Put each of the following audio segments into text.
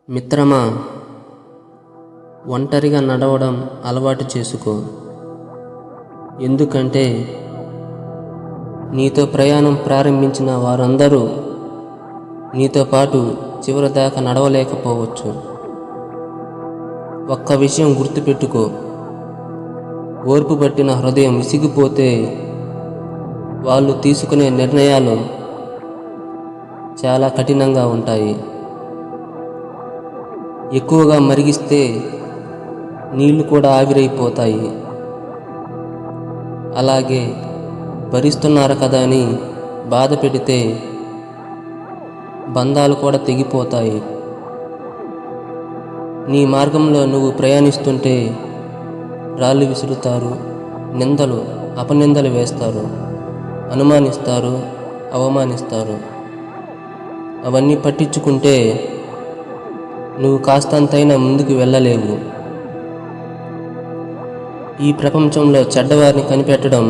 మిత్రమా, ఒంటరిగా నడవడం అలవాటు చేసుకో. ఎందుకంటే నీతో ప్రయాణం ప్రారంభించిన వారందరూ నీతో పాటు చివరి దాకా నడవలేకపోవచ్చు. ఒక్క విషయం గుర్తుపెట్టుకో, ఓర్పు పట్టిన హృదయం విసిగిపోతే వాళ్ళు తీసుకునే నిర్ణయాలు చాలా కఠినంగా ఉంటాయి. ఎక్కువగా మరిగిస్తే నీళ్లు కూడా ఆవిరైపోతాయి. అలాగే భరిస్తున్నారు కదా అని బాధ పెడితే బంధాలు కూడా తెగిపోతాయి. నీ మార్గంలో నువ్వు ప్రయాణిస్తుంటే రాళ్ళు విసురుతారు, నిందలు అపనిందలు వేస్తారు, అనుమానిస్తారు, అవమానిస్తారు. అవన్నీ పట్టించుకుంటే నువ్వు కాస్తంతైనా ముందుకు వెళ్ళలేవు. ఈ ప్రపంచంలో చెడ్డవారిని కనిపెట్టడం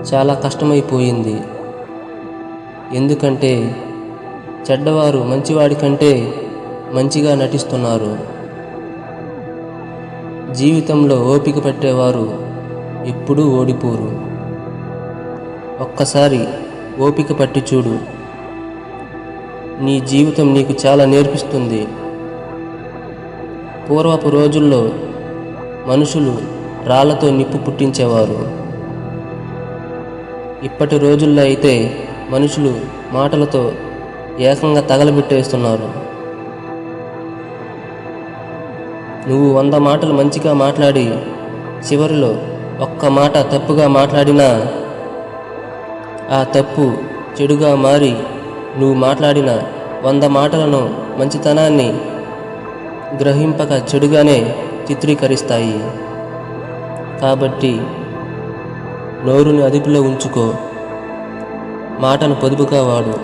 చాలా కష్టమైపోయింది. ఎందుకంటే చెడ్డవారు మంచివాడి కంటే మంచిగా నటిస్తున్నారు. జీవితంలో ఓపిక పట్టేవారు ఎప్పుడూ ఓడిపోరు. ఒక్కసారి ఓపిక పట్టి చూడు, నీ జీవితం నీకు చాలా నేర్పిస్తుంది. పూర్వపు రోజుల్లో మనుషులు రాళ్లతో నిప్పు పుట్టించేవారు. ఇప్పటి రోజుల్లో అయితే మనుషులు మాటలతో ఏకంగా తగలబెట్టేస్తున్నారు. నువ్వు 100 మాటలు మంచిగా మాట్లాడి చివరిలో ఒక్క మాట తప్పుగా మాట్లాడినా ఆ తప్పు చెడుగా మారి నువ్వు మాట్లాడిన 100 మాటలను మంచితనాన్ని గ్రహింపక చెడుగానే చిత్రీకరిస్తాయి. కాబట్టి నోరుని అదుపులో ఉంచుకో, మాటను పొదుపుగా వాడు.